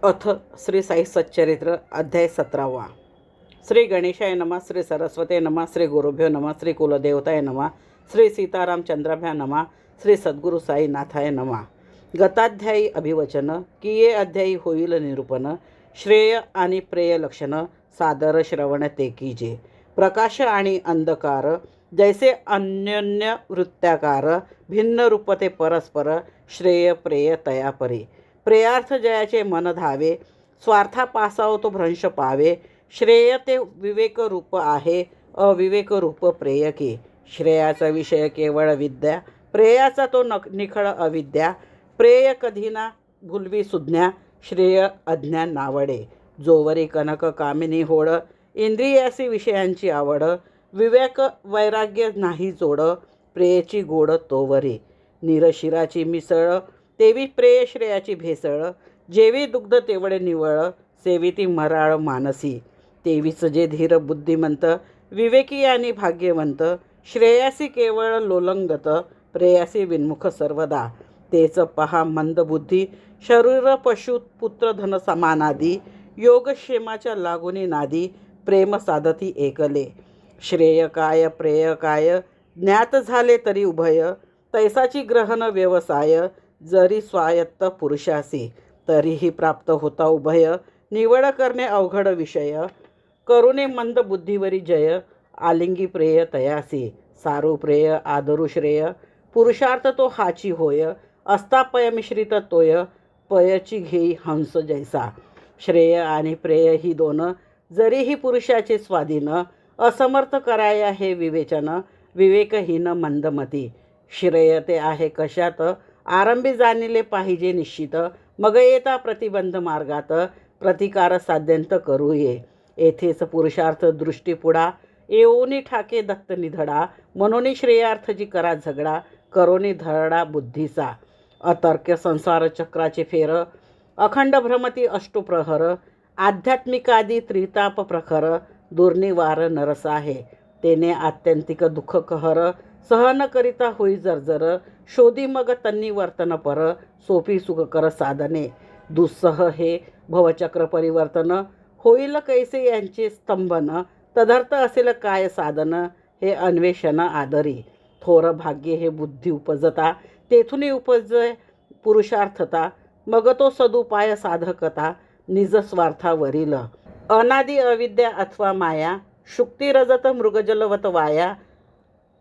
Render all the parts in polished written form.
अथ श्री साई सच्चरित्र अध्याय 17वा. श्री गणेशाय नमः. श्री सरस्वते नमः. श्री गुरुभ्यो नमः. श्री कुलदेवताय नमः. श्री सीतारामचंद्राभ्या नमः. श्री सद्गुरु साईनाथाय नमः. गताध्यायी अभिवचन की ये अध्यायी होईल निरूपण. श्रेय आणि प्रेय लक्षण सादर श्रवण ते कीजे. प्रकाश आणि अंधकार जैसे अन्योन्य वृत्ताकार भिन्न रूपते परस्पर श्रेय प्रेय तया परी. प्रेयार्थ जयाचे मन धावे स्वार्था पासाव तो भ्रंश पावे. श्रेय ते विवेक रूप आहे अविवेक रूप प्रेय की. श्रेयाचा विषय केवळ विद्या प्रेयाचा तो निखळ अविद्या. प्रेय कधी ना भुलवी सुज्ञा श्रेय अज्ञान नावडे. जोवरी कनक कामिनी होड इंद्रियासी विषयांची आवड. विवेक वैराग्य नाही जोड प्रेयची गोड तोवरी. निरशिराची मिसळ तेवी प्रेय श्रेयाची भेसळ. जेवी दुग्ध तेवढे निवळ सेविती मराळ मानसी. तेवीच जे धीर बुद्धिमंत विवेकी आणि भाग्यवंत. श्रेयासी केवळ लोलंगत प्रेयासी विन्मुख सर्वदा. तेच पहा मंदबुद्धी शरीर पशु पुत्र धन समानादी. योगक्षेमाच्या लागुनी नादी प्रेम साधती एकले. श्रेय काय प्रेय काय ज्ञात झाले तरी उभय. तैसाची ग्रहण व्यवसाय जरी स्वायत्त पुरुषासी. तरीही प्राप्त होता उभय निवड करणे अवघड विषय. करुणे मंद बुद्धीवरी जय आलिंगी प्रेय तयासी. सारू प्रेय आदरू श्रेय पुरुषार्थ तो हाची होय. असता पय मिश्रित तोय पयची घेई हंस जैसा. श्रेय आणि प्रेय ही दोन जरीही पुरुषाचे स्वाधीन. असमर्थ कराया हे विवेचन विवेकहीन मंदमती. श्रेय ते आहे कशात आरंभी जाणले पाहिजे निश्चित. मग येता प्रतिबंध मार्गात प्रतिकार साध्यंत करू ये. येथेच पुरुषार्थ दृष्टी पुढा येऊनी ठाके दत्त निधडा. म्हणून श्रेयार्थची करा झगडा करोनी धडा बुद्धीचा. अतर्क्य संसार चक्राचे फेर अखंड भ्रमती अष्टप्रहर. आध्यात्मिकादी त्रिताप प्रखर दुर्निवार नरस आहे. तेने आत्यंतिक दुःख कहर सहन करिता होई जर्जर. शोधी मग तन्नी वर्तन पर सोपी सुखकर साधने. दुस्सह हे भवचक्र परिवर्तन होईल कैसे यांचे स्तंभन. तदर्थ असेल काय साधन हे अन्वेषण आदरी. थोर भाग्य हे बुद्धी उपजता तेथुनी उपजय पुरुषार्थता. मग तो सदुपाय साधकता निज स्वार्थावरील. अनादि अविद्या अथवा माया शुक्ती रजत मृगजलवत वाया.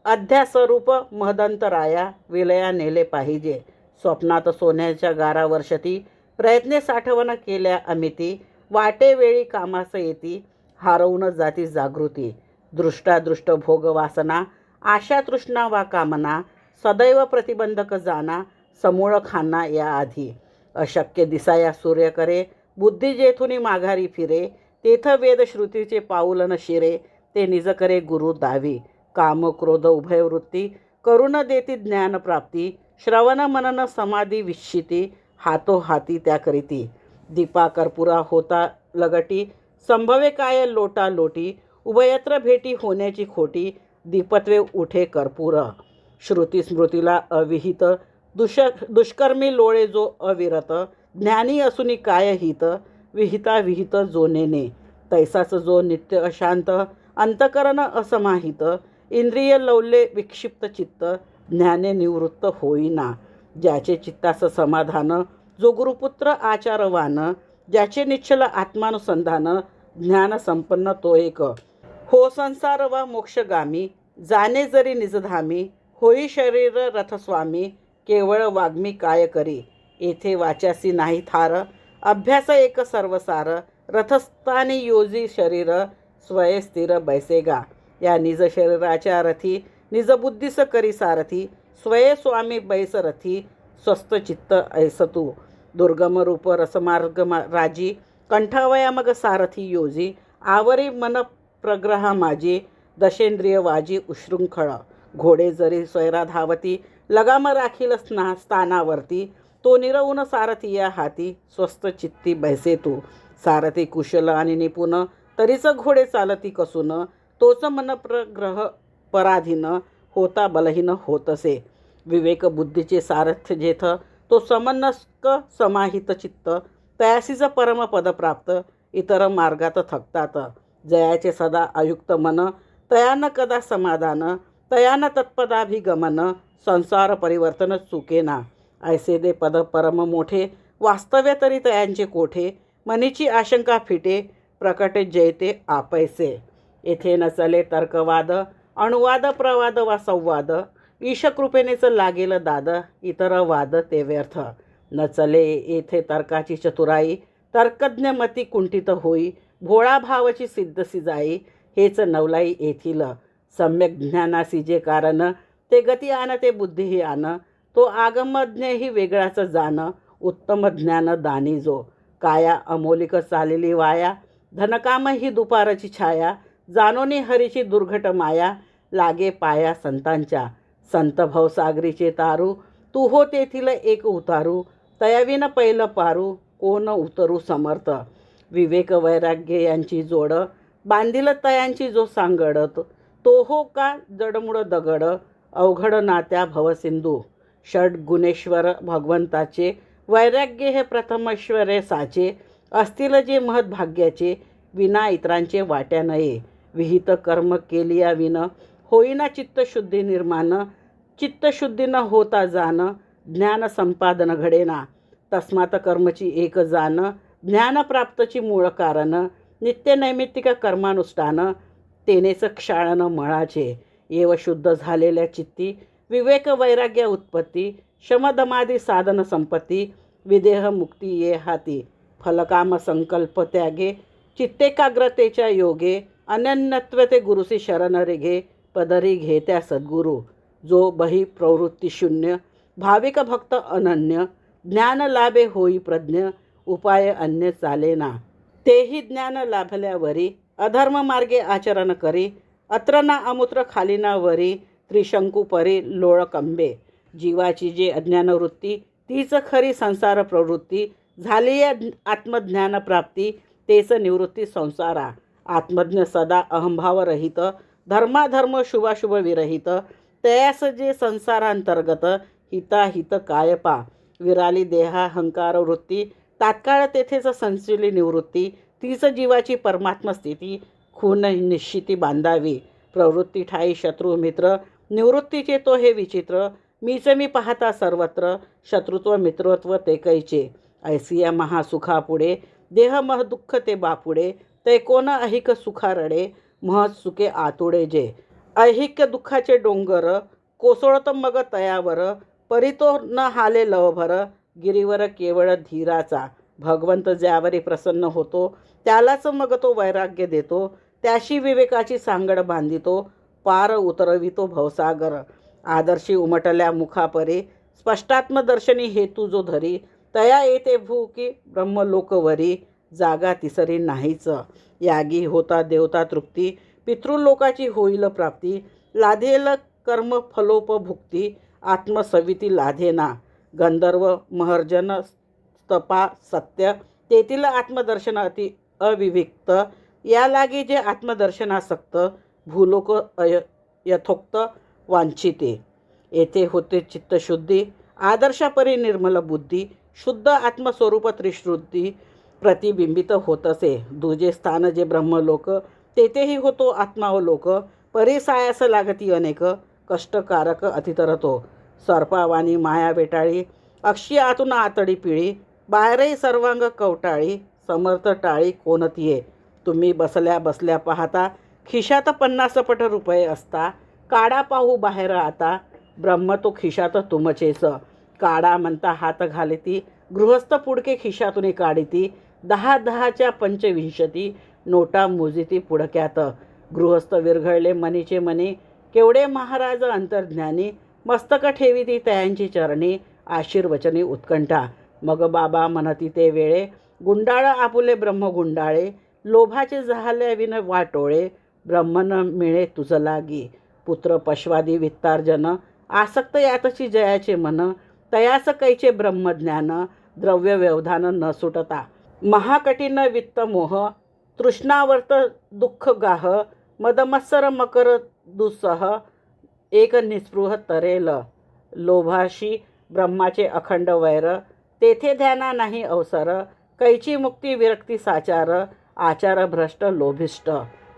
अध्यास्वरूप महदंतराया विलया नेले पाहिजे. स्वप्नात सोन्याच्या गारा वर्षती प्रयत्ने साठवण केल्या अमिती. वाटेवेळी कामास येती हारवून जाती जागृती. दृष्टादृष्ट भोग वासना आशा तृष्णा वा कामना. सदैव प्रतिबंधक जाना समूळ खाना या आधी. अशक्य दिसाया सूर्य करे बुद्धी जेथुनी माघारी फिरे. तेथ वेद श्रुतीचे पाऊल न शिरे ते निज करे गुरु दावी. काम क्रोध उभय वृत्ती करुण देती ज्ञान प्राप्ती. श्रवण मनन समाधी विश्चिती हातो हाती त्या करीती. दीपा कर्पुरा होता लगटी संभवे काय लोटा लोटी. उभयत्र भेटी होण्याची खोटी दीपत्वे उठे कर्पूर. श्रुती स्मृतीला अविहित दुष्कर्मी लोळे जो अविरत. ज्ञानी असूनी काय हित विहिता विहित जो नेने. तैसाच जो नित्य अशांत अंतकरण असमाहित. इंद्रिय लवले विक्षिप्त चित्त ज्ञाने निवृत्त होईना. ज्याचे चित्तास समाधान जो गुरुपुत्र आचारवान. ज्याचे निश्चल आत्मानुसंधान ज्ञान संपन्न तो एक. हो संसार वा मोक्षगामी जाणे जरी निजधामी. होई शरीर रथस्वामी केवळ वाग्मी काय करी. येथे वाचासी नाही थार अभ्यास एक सर्वसार. रथस्थानी योजी शरीर स्वये स्थिर बैसेगा. या निज शरीराच्या रथी निज बुद्धीस करी सारथी. स्वये स्वामी बैस रथी स्वस्थ चित्त ऐसतू. दुर्गम रूप रसमार्ग राजी कंठावया मग सारथी योजी. आवरी मन प्रग्रहा माझी दशेंद्रिय वाजी उशृंखळ. घोडे जरी स्वैरा धावती लगाम राखील स्थानावरती. तो निरवून सारथी या हाती स्वस्थ चित्ती बैसे तू. सारथी कुशल आणि निपुण तरीच घोडे चालती कसून. तोच मन प्रग्रह पराधीन होता बलहीन होतसे. विवेक बुद्धीचे सारथ्य जेथ तो समनस्क समाहित चित्त तयासीच परमपद प्राप्त, इतर मार्गात थकतात. जयाचे सदा आयुक्त मन, तयान कदा समाधान, तयान तत्पदाभिगमन, संसार परिवर्तन चुकेना. ऐसे दे पद परम मोठे, वास्तव्य तरी तयांचे कोठे. मनीची आशंका फिटे, प्रकटे जयते आपैसे. येथे न चले तर्कवाद, अणुवाद प्रवाद वा संवाद. ईशकृपेनेच लागेल दाद, इतर वाद ते व्यर्थ. न चले येथे तर्काची चतुराई, तर्कज्ञ मती कुंठित होई. भोळा भावची सिद्धसी जाई, हेच नवलाई येथील. सम्यक ज्ञानासी जे कारण, ते गती आन ते बुद्धीही आन. तो आगमज्ञही वेगळाच जाण, उत्तम ज्ञान दानी जो. काया अमोलिक चालेली वाया, धनकाम ही दुपारची छाया. जानोनी हरीची दुर्घट माया, लागे पाया संतांच्या. संत भवसागरीचे तारू, तू हो तेथील एक उतारू. तयाविन पैल पारू, कोण उतरू समर्थ. विवेक वैराग्य यांची जोड, बांधिल तयांची जो सांगडत. तो हो का जडमुड दगड, अवघड नात्या भवसिंधू. षड गुणेश्वर भगवंताचे, वैराग्य हे प्रथमेश्वरे साचे. असतील जे महद्भाग्याचे, विना इतरांचे वाट्या नये. विहित कर्म केलिया विन, होईना चित्तशुद्धी निर्माण. चित्तशुद्धी न होता जाण, ज्ञान संपादन घडेना. तस्मात कर्मची एक जाण, ज्ञान प्राप्तची मूळ कारण. नित्य नैमित्तिक कर्मानुष्ठान, तेनेच क्षाळन मळाचे. एव शुद्ध झालेल्या चित्ती, विवेक वैराग्य उत्पत्ती. शमदमादी साधन संपत्ती, विदेह मुक्ती ये हाती. फलकाम संकल्प त्यागे, चित्तेकाग्रतेच्या योगे. अनन्यत्व ते गुरुसी शरण रेगे, पदरी घेत्या सद्गुरु. जो बही प्रवृत्ती शून्य, भाविक भक्त अनन्य. ज्ञान लाभे होई प्रज्ञ, उपाय अन्य चालेना. तेही ज्ञान लाभल्यावरी, अधर्म मार्गे आचरण करी. अत्र ना अमूत्र खाली ना वरी, त्रिशंकू परी लोळकंबे. जीवाची जे अज्ञानवृत्ती, तीच खरी संसार प्रवृत्ती. झाली आत्मज्ञान प्राप्ती, तेच निवृत्ती संसारा. आत्मज्ञ सदा अहंभाव रहित, धर्माधर्म शुभाशुभ विरहित. तयास जे संसारांतर्गत, हिताहित काय पा. विराली देहाहंकार वृत्ती, तात्काळ तेथेच संचली निवृत्ती. तीच जीवाची परमात्म स्थिती, खून निश्चिती बांधावी. प्रवृत्ती ठाई शत्रू मित्र, निवृत्तीचे तो हे विचित्र. मीच मी पाहता सर्वत्र, शत्रुत्व मित्रत्व ते कैचे. ऐसिया महासुखापुढे, देह मह दुःख ते बापुडे. ते कोण अहिक सुखा रडे, महत् सुखे आतुडे जे. ऐहिक दुःखाचे डोंगर, कोसळत मग तयावर. परितो न हाले लवभर, गिरीवर केवळ धीराचा. भगवंत ज्यावरी प्रसन्न होतो, त्यालाच मग तो वैराग्य देतो. त्याशी विवेकाची सांगड बांधितो, पार उतरवितो भवसागर. आदर्शी उमटल्या मुखापरी, स्पष्टात्मदर्शनी हेतू जो धरी. तया येते भूकी ब्रह्मलोकवरी, जागा तिसरी नाहीच. यागी होता देवता तृप्ती, पितृलोकाची होईल प्राप्ती. लाधेल कर्म फलोपभुक्ती, आत्मसविती लाधेना. गंधर्व महर्जन तपा सत्य, तेथील आत्मदर्शन अति अविविक्त. या लागी जे आत्मदर्शनासक्त, भूलोक यथोक्त वांछिते. येथे होते चित्तशुद्धी, आदर्शापरी निर्मल बुद्धी. शुद्ध आत्मस्वरूप त्रिशुद्धी, प्रतिबिंबित होतसे. दुजे स्थान जे ब्रह्मलोक, तेथेही होतो आत्मावलोक. परिसायास लागती अनेक, कष्टकारक अतितर तो. सर्पावानी माया वेटाळी, अक्षी आतून आतडी पिळी. बाहेरही सर्वांग कवटाळी, समर्थ टाळी कोणतीये. तुम्ही बसल्या बसल्या पाहता, खिशात 50 पट रुपये असता. काढा पाहू बाहेर आता, ब्रह्म तो खिशात तुमचेच. काढा म्हणता हात घालिती, गृहस्थ पुडके खिशातून काढिती. 10-10च्या 25 नोटा मोजिती पुडक्यात. गृहस्थ विरघळले मनीचे मनी, केवढे महाराज अंतर्ज्ञानी. मस्तक ठेविती तयांची चरणी, आशीर्वचनी उत्कंठा. मग बाबा म्हणती ते वेळे, गुंडाळ आपुले ब्रह्म गुंडाळे. लोभाचे झाले विन वाटोळे, ब्रह्मन मिळे तुझ लागी. पुत्र पश्वादी वित्तार्जन, आसक्त यातची जयाचे मन. तयास कैचे ब्रह्मज्ञान, द्रव्य व्यवधान न सुटता. महाकठीण वित्त मोह, तृष्णावर्त दुःख गाह. मदमत्सर मकर दुस्सह, एक निस्पृह तरेल. लोभाशी ब्रह्माचे अखंड वैर, तेथे ध्याना नाही अवसर. कैची मुक्ती विरक्ती साचार, आचार भ्रष्ट लोभिष्ट,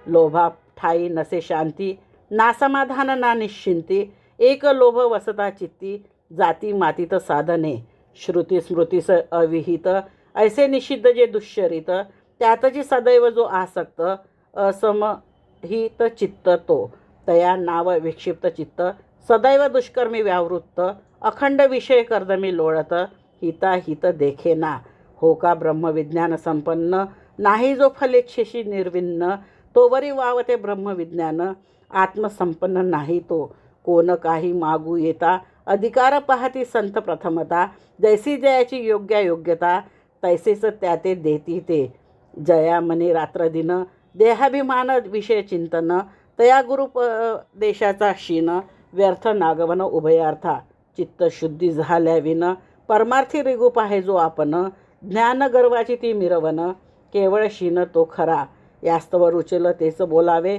लोभा ठाई नसे शांती, ना समाधान ना निश्चिंती, एक लोभ वसता चित्ती, जाती मातीत साधने, श्रुती स्मृतीस अविहित, ऐसे निषिद्ध जे दुश्चरित, त्यातची सदैव जो आसक्त, असमहित चित्त तो, तया नाव विक्षिप्त चित्त, सदैव दुष्कर्मी व्यावृत्त, अखंड विषय कर्दमी लोळत, हिताहित देखेना, हो का ब्रह्मविज्ञान संपन्न, नाही जो फलेच्छेशी निर्विन्न, तोवरी वावते ब्रह्मविज्ञान, आत्मसंपन्न नाही तो, कोण काही मागू येता, अधिकार पाहती संत प्रथमता, जैसी जयाची योग्यता, तैसेच त्या ते देती ते, जया मनी रात्रदिन, देहाभिमान विषय चिंतन, तया गुरुपदेशाचा शीन, व्यर्थ नागवन उभयार्था, चित्तशुद्धी झाल्याविन, परमार्थी रिगूप आहे जो आपण, ज्ञान गर्वाची ती मिरवन, केवळ शीन तो खरा, यास्तव रुचेल तेच बोलावे,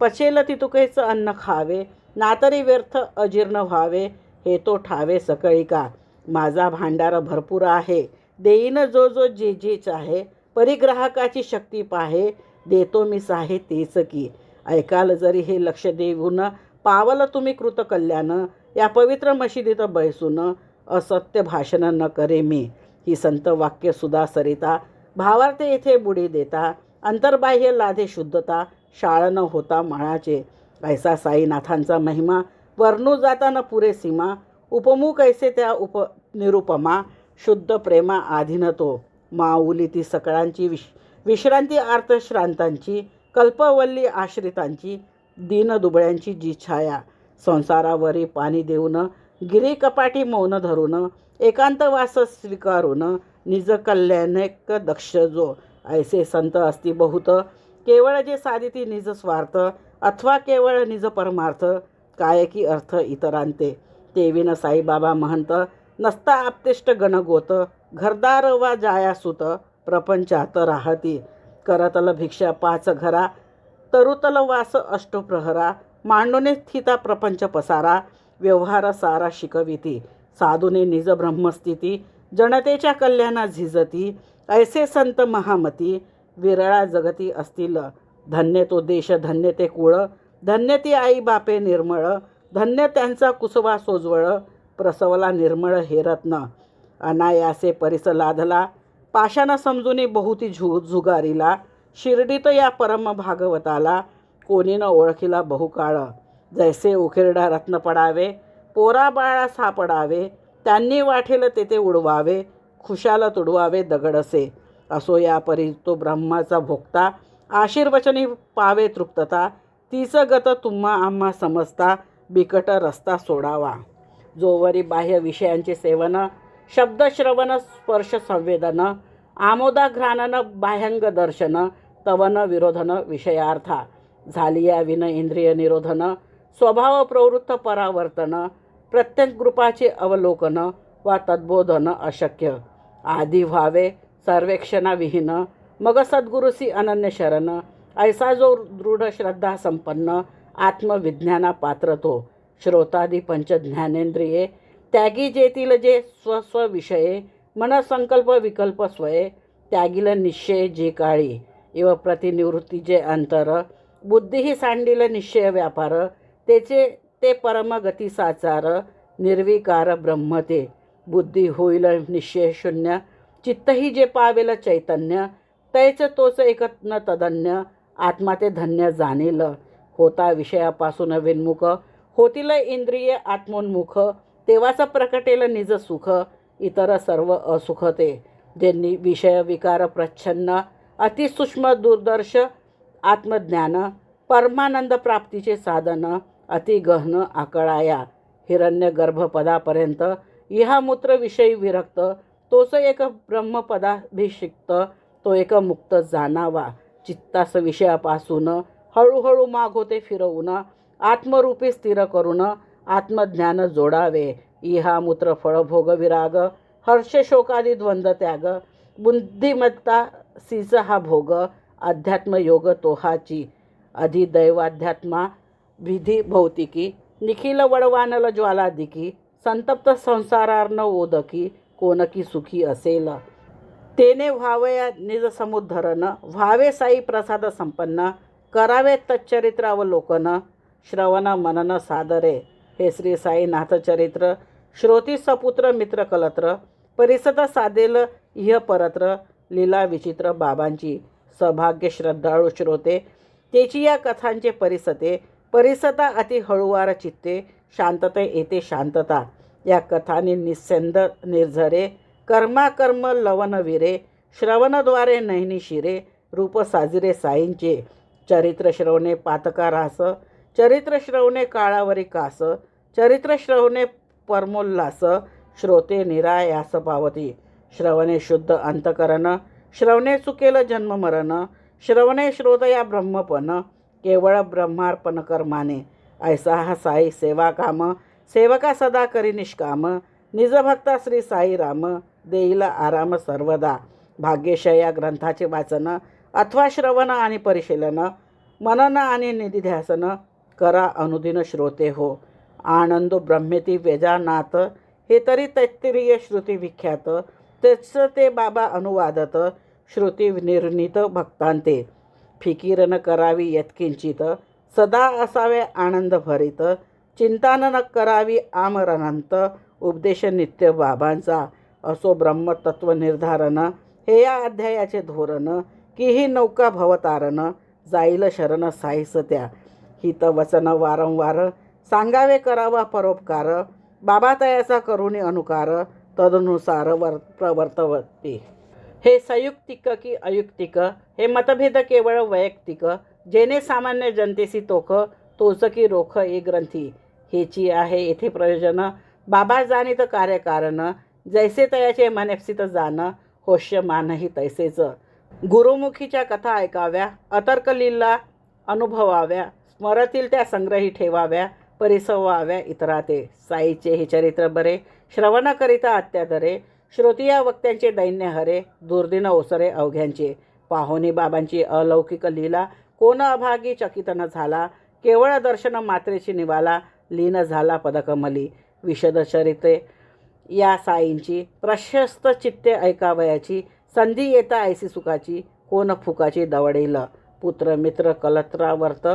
पचेल तितुकेच अन्न खावे, नातरी व्यर्थ अजीर्ण व्हावे, हे तो ठावे सकळी का, माझा भांडार भरपूर आहे, देईन जो जो जे जे चाहे, परिग्राहकाची शक्ती पाहे, देतो मी साहे तेच की, ऐकाल जरी हे लक्ष देऊन, पावल तुम्ही कृतकल्याण, या पवित्र मशिदीत बैसून, असत्य भाषण न करे मी, ही संत वाक्य सुधा सरिता, भावार्थ येथे बुडी देता, अंतर्बाह्य लाधे शुद्धता, शाळ न होता मळाचे, ऐसा साईनाथांचा महिमा, वर्णू जाता न पुरे सीमा, उपमुख ऐसे त्या निरुपमा, शुद्ध प्रेमा आधीन तो, माऊली ती सकळांची विश्रांती आर्तश्रांतांची, कल्पवल्ली आश्रितांची, दीन दुबळ्यांची जी छाया, संसारावरी पाणी देऊन, गिरी कपाटी मौन धरून, एकांतवास स्वीकारून, निज कल्याणक दक्ष जो, ऐसे संत असती बहुत, केवळ जे साधिती निज स्वार्थ, अथवा केवळ निज परमार्थ, काय की अर्थ इतरांते, तेविन साईबाबा महंत, नसता आपतेष्ट गणगोत, घरदार वा जायासुत, प्रपंचात राहती, करतल भिक्षा 5 घरा, तरुतल वास अष्टप्रहरा, मांडूने स्थिता प्रपंच पसारा, व्यवहार सारा शिकविती, साधूने निज ब्रह्मस्थिती, जनतेच्या कल्याणा झिजती, ऐसे संत महामती, विरळा जगती असतील, धन्य तो देश धन्य ते कुळ, धन्य ती आई बापे निर्मळ, धन्य त्यांचा कुसवा सोजवळ, प्रसवला निर्मळ हे रत्न, अनायासे परिस लाधला, पाषाण समजुनी बहुती झुगारीला, शिर्डीत या परम भागवताला, कोणी न ओळखीला बहुकाळ, जैसे उखिरडा रत्न पडावे, पोरा बाळा सापडावे, त्यांनी वाटेल तेथे उडवावे, खुशाल तुडवावे दगडसे, असो या परी तो ब्रह्माचा भोगता, आशीर्वचनी पावे तृप्तता, तीच गत तुम्हा आम्हा समजता, बिकट रस्ता सोडावा, जोवरी बाह्य विषयांचे सेवन, शब्द श्रवण स्पर्श संवेदन, आमोदाघ्राणन बाह्यंग दर्शन, तवन विरोधन विषयार्था, झाली या विन इंद्रिय निरोधन, स्वभाव प्रवृत्त परावर्तन, प्रत्येक ग्रुपाचे अवलोकन वा तद्बोधन अशक्य, आधी व्हावे सर्वेक्षणाविहीन, मग सद्गुरुसी अनन्य शरण, ऐसा जो दृढ श्रद्धा संपन्न, आत्मविज्ञाना पात्र तो, श्रोतादी पंच ज्ञानेंद्रिये, त्यागी जेतील जे स्वस्वविषये, मन संकल्प विकल्प स्वये, त्यागील निश्चय जे काळी, इव प्रतिनिवृत्ती जे अंतर, बुद्धी सांडील निश्चय व्यापार, तेचे ते परमगती साचार, निर्विकार ब्रह्म ते, बुद्धी होईल निश्चय शून्य, चित्तही जे पावेल चैतन्य, तैच तोच एक न तदन्य, आत्मा ते धन्य जाणील, होता विषयापासून विन्मुख, होतील इंद्रिये आत्मोन्मुख, तेव्हाच प्रकटेल निज सुख, इतर सर्व असुख ते, ज्यांनी विषय विकार प्रच्छन्न, अतिसूक्ष्म दूरदर्श आत्मज्ञान, परमानंद प्राप्तीचे साधन, अतिगहन आकळाया, हिरण्य गर्भपदापर्यंत, इहामूत्र विषयी विरक्त, तोच एक ब्रह्मपदाभिषिक्त, तो एक मुक्त जाणावा, चित्तास विषयापासून हळूहळू मागोते फिरवून, आत्मरूपी स्थिर करून, आत्मज्ञान जोडावे, इहामूत्र फळभोग विराग, हर्ष शोकादी द्वंद्व त्याग, बुद्धिमत्ता सीच हा भोग, अध्यात्मयोग तोहाची, अधिदैवाध्यात्मा विधी भौतिकी, निखिल वडवानल ज्वालादिकी, संतप्त संसारार्न ओदकी, कोणकी सुखी असेल, तेने व्हावया निज समुद्धरण, व्हावे साई प्रसाद संपन्न, करावे तच्चरित्रावलोकन, श्रवण मनन सादरे. हे श्री साईनाथ चरित्र श्रोती सपुत्र मित्र कलत्र, परिसत साधेल इह परत्र, लीला विचित्र बाबांची. सौभाग्य श्रद्धाळू श्रोते तेची या कथांचे परिसते, परिसता अति हळुवार चित्ते, शांतते येते शांतता. या कथांनी निस्सेंद निर्झरे, कर्माकर्म लवन विरे, श्रवणद्वारे नैनी शिरे, रूप साजिरे साईंचे. चरित्र श्रवणे पातका रास, चरित्र श्रवणे काळावरी कास, चरित्र श्रवणे परमोल्लास, श्रोते निरायास पावती. श्रवणे शुद्ध अंतकरण, श्रवणे चुकेल जन्ममरण, श्रवणे श्रोतया ब्रह्मपण, केवळ ब्रह्मार्पण कर्माने. ऐसा हा साई सेवा काम, सेवका सदा करी निष्काम, निज भक्ता श्री साई राम, देईल आराम सर्वदा. भाग्यशय या ग्रंथाचे वाचन अथवा श्रवण आणि परिशीलन, मनन आणि निधिध्यासन करा अनुदिन श्रोते हो. आनंद ब्रह्मेती वेजानात, हे तरी तैत्तिरीय श्रुती विख्यात, तेच ते बाबा अनुवादत, श्रुती निर्णित भक्तांते. फिकीर न करावी यत्किंचित, सदा असावे आनंद भरित, चिंता न करावी आमरनंत, उपदेश नित्य बाबांचा. असो ब्रह्मतत्व निर्धारण, हे या अध्यायाचे धोरण, की ही नौका भवतारण, जाईल शरण साईस त्या. हित वचन वारंवार, सांगावे करावा परोपकार, बाबा तयाचा करुणी अनुकार, तदनुसार प्रवर्तवती. हे संयुक्तिक की अयुक्तिक, हे मतभेद केवळ वैयक्तिक, जेने सामान्य जनतेसी तोख, तोच की रोख ए ग्रंथी. हेची आहे येथे प्रयोजन, बाबा जाणीत कार्यकारण, जैसे तयाचे मनेपसित जाण, होष्य मानही तैसेच. गुरुमुखीच्या कथा ऐकाव्या, अतर्क लीला अनुभवाव्या, स्मरतील त्या संग्रही ठेवाव्या, परिसवाव्या इतराते. साईचे हे चरित्र बरे, श्रवण करिता अत्यादरे, श्रोतिया वक्त्यांचे दैन्य हरे, दुर्दिन ओसरे अवघ्यांचे. पाहोनी बाबांची अलौकिक लीला, कोण अभागी चकित न झाला, केवळ दर्शन मात्रेची निवाला, लीन झाला पदकमली. विशद चरित्रे या साईंची, प्रशस्त चित्ते ऐकावयाची, संधी येता ऐसी सुखाची, कोण फुकाची दवडेल. पुत्र मित्र कलत्रावर्त,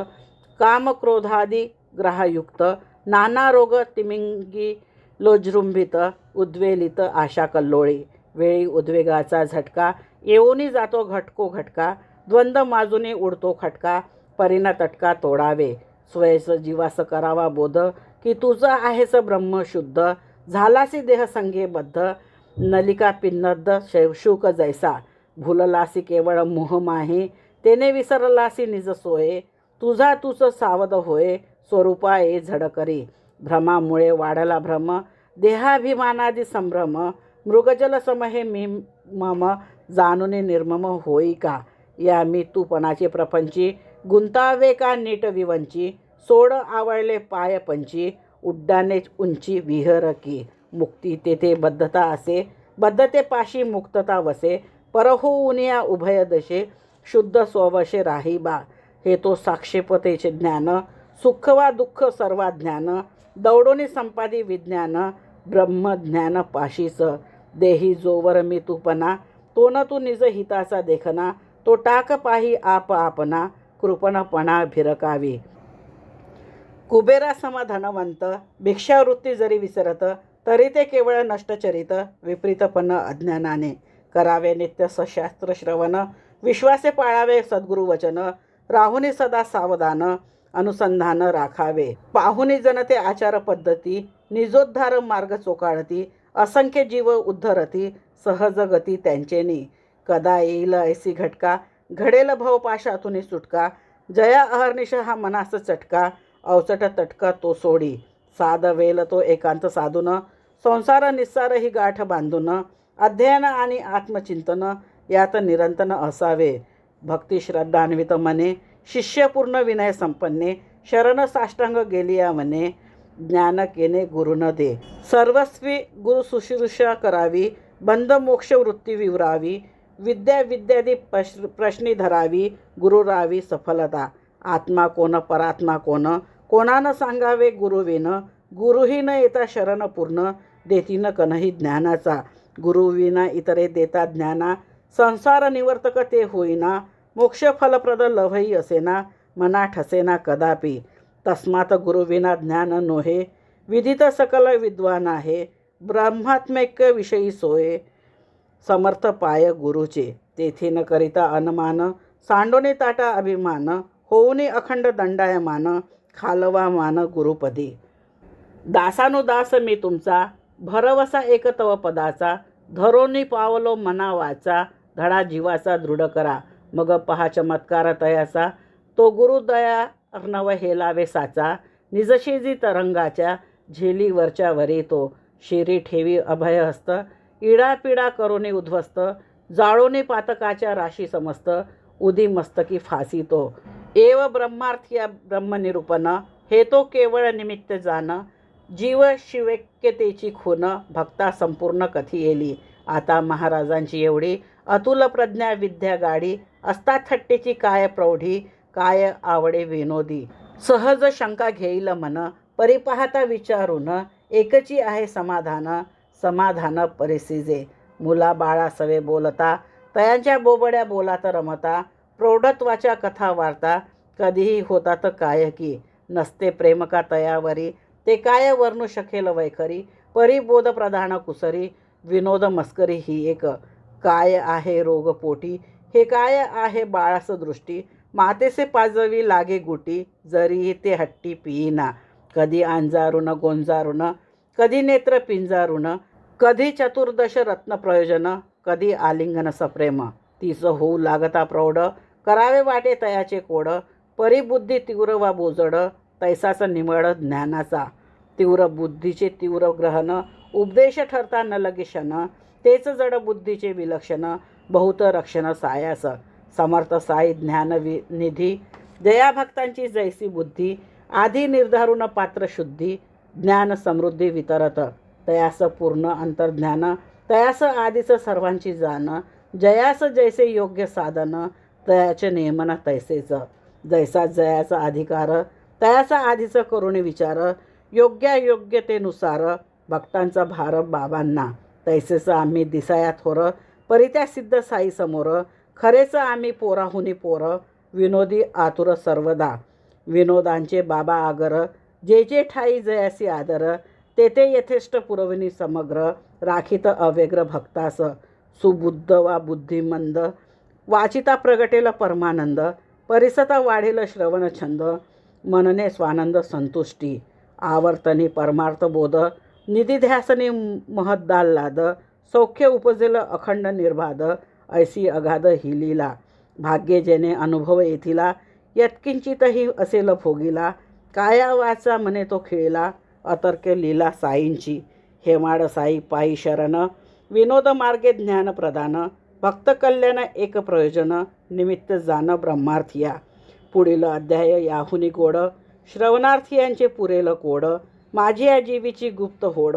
काम क्रोधादी ग्रहयुक्त, नाना रोग तिमिंगी लोजृंभित, उद्वेलित आशा कल्लोळी. वेळी उद्वेगाचा झटका, येऊनी जातो घटको घटका, द्वंद्व माजूनी उडतो खटका, परिणा तटका तोडावे. स्वयस जीवास करावा बोध, की तुझं आहेस ब्रह्म शुद्ध, झालासी देह संघेबद्ध, नलिका पिन्नद्द शुक जैसा. भुललासी केवळ मोह माहे, तेने विसरलासी निज सोये, तुझा तूच सावध होय, स्वरूपा ये झडकरी. भ्रमामुळे वाढला भ्रम, देहाभिमानादी संभ्रम, मृगजल समहे मी मम, जाणून निर्मम होई का. या मी तूपणाचे प्रपंची, गुंतावे का नीट विवंची, सोड आवळले पाय पंची, उड्डाणे उंची विहर की. मुक्ती तेथे बद्धता असे, बद्धतेपाशी मुक्तता वसे, परहोऊनिया उभय दशे, शुद्ध स्ववशे राही बा. हे तो साक्षेपतेचे ज्ञान, सुख वा दुःख सर्वा ज्ञान, दौडोनी संपादी विज्ञान, ब्रह्मज्ञान पाशीच. देही जोवर मी तूपणा, तो न तू निज हिताचा देखना, तो टाक पाही आप आपना, कृपणपणा भिरकावी. कुबेरा सम धनवंत, भिक्षावृत्ती जरी विसरत, तरी ते केवळ नष्टचरित, विपरीतपण अज्ञानाने. करावे नित्य सशास्त्र श्रवण, विश्वासे पाळावे सद्गुरु वचन, राहुनी सदा सावधान, अनुसंधान राखावे. पाहुनी जनते आचार पद्धती, निजोद्धार मार्ग चोकाळती, असंख्य जीव उद्धरती, सहज गती त्यांचेनी. कदा येईल ऐसी घटका, घडेल भवपाशातून सुटका, जया अहर्निश हा मनास चटका, अवचट तटका तो सोडी. साध वेल तो एकांत साधून, संसार निस्सार ही गाठ बांधून, अध्ययन आणि आत्मचिंतन यात निरंतन असावे. भक्ती श्रद्धान्वित मने, शिष्यपूर्ण विनय संपन्ने, शरण साष्टांग गेलिया मने, ज्ञान केने गुरुन दे. सर्वस्वी गुरु शुश्रूषा करावी, बंध मोक्ष वृत्ती विवरावी, विद्या विद्यादी प्रश्नी धरावी, गुरुरावी सफलता. आत्मा कोण परात्मा कोण, कोणानं सांगावे गुरुविन, गुरुही न येता शरण पूर्ण, देतीन कनही ज्ञानाचा. गुरुविना इतरे देता ज्ञाना, संसार निवर्तक ते होईना, मोक्ष फलप्रद लभई असेना, मना ठसेना कदापि. तस्मात गुरुविना ज्ञान नोहे, विदित सकल विद्वान आहे. ब्रह्मात्मैक्य विषयी सोये, समर्थ पाय गुरुचे. तेथे न करिता अनुमान, सांडोने ताटा अभिमान. होऊनी अखंड दंडायमान, खालवा मान गुरुपदी. दासानुदास मी तुमचा, भरवसा एक तव पदाचा. धरोनी पावलो मना वाचा, धडा जीवाचा दृढ करा. मग पहा चमत्कार तयाचा, तो गुरुदया अर्णव हेलावे साचा. निजशेजी तरंगाच्या, झेलीवरच्या वरी तो. शिरी ठेवी अभयहस्त, इडापिडा करोनी उद्ध्वस्त. जाळोनी पातकाच्या राशी समस्त, उदी मस्तकी फासी तो. एव ब्रह्मार्थ्या ब्रह्मनिरूपण, हे तो केवळ निमित्त जाण. जीव शिवैक्यतेची खून, भक्ता संपूर्ण कथी येली. आता महाराजांची एवढी अतुल प्रज्ञा विद्या गाडी. असता थट्टेची काय प्रौढी, काय आवडे विनोदी. सहज शंका घेईल मन, परी पाहता विचारून. एकची आहे समाधान, समाधान परिसिजे. मुला बाळा सवे बोलता, तयांच्या बोबड्या बोलात रमता. प्रौढत्वाच्या कथा वार्ता, कधीही होतात काय की. नसते प्रेम का तयावरी, ते काय वर्णू शकेल वैखरी. परिबोध प्रधान कुसरी, विनोद मस्करी ही एक. काय आहे रोग पोटी, हे काय आहे बाळास दृष्टी. मातेसे पाजवी लागे गुटी, जरी ते हट्टी पिईना. कधी अंजारून गोंजारून, कधी नेत्र पिंजारून. कधी चतुर्दश रत्न प्रयोजन, कधी आलिंगन सप्रेम. तीच होऊ लागता प्रौढ, करावे वाटे तयाचे कोड. परिबुद्धी तीव्र वा बोजड, तैसाच निमळ ज्ञानाचा. तीव्र बुद्धीचे तीव्र ग्रहण, उपदेश ठरता न लगेशन. तेच जड बुद्धीचे विलक्षण, बहुत रक्षण सायास. समर्थ साई ज्ञान निधी, जया भक्तांची जैसी बुद्धी. आधी निर्धारून पात्र शुद्धी, ज्ञान समृद्धी वितरत. तयास पूर्ण अंतर्ज्ञान, तयास आधीच सर्वांची जाण. जयास जैसे योग्य साधन, तयाचे नियमन तैसेच. जैसा जयाचा अधिकार, तयाचा आधीच करुणी विचार. योग्यतेनुसार भक्तांचा भार बाबांना. तैसेच आम्ही दिसाया थोर, परित्या सिद्ध साई समोर. खरेच आम्ही पोराहुनी पोर, विनोदी आतुर सर्वदा. विनोदांचे बाबा आगर, जे जे ठाई जयासी आदर. तेथे यथेष्ट पुरविणी समग्र, राखीत अव्यग्र भक्तास. सुबुद्ध वा बुद्धिमंद, वाचिता प्रगटेल परमानंद. परिसता वाढेल श्रवण छंद, मनने स्वानंद संतुष्टी. आवर्तनी परमार्थ बोध, निधिध्यासनी महद्दाल्लाद. सौख्य उपजेल अखंड निर्बाध, ऐसी अगाध ही लीला. भाग्ये जेने अनुभव येथिला, यत्किंचितही असेल भोगीला. काया वाचा मने तो खेळला, अतर्क्य लीला साईंची. हेमाड साई पायी शरण, विनोद मार्गे ज्ञान प्रदान. भक्त कल्याण एक प्रयोजन, निमित्त जाण ब्रह्मार्थिया. पुढील अध्याय याहुनी गोड, श्रवणार्थियांचे पुरेल कोड. माझी या जीवीची गुप्त होड,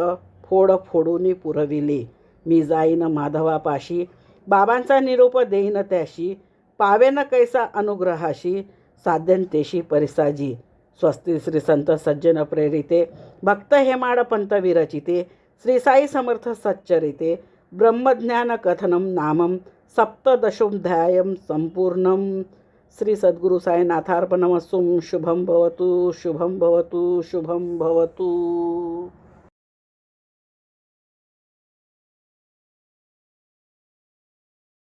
फोड फोडूनी पुरविली. मी जाईन माधवापाशी, बाबांचा निरोप देईन त्याशी. पावेन कैसा अनुग्रहाशी, साध्यन तेशी परिसाजी. स्वस्ती श्री संत सज्जन प्रेरिते, भक्त हेमाड पंत विरचिते. श्री साई समर्थ सच्चरिते, ब्रह्मज्ञान कथनम नामम. सप्तदशोऽध्यायं संपूर्णम. श्री सद्गुरु साईनाथार्पणमस्तु. शुभं भवतु, शुभं भवतु, शुभं भवतु.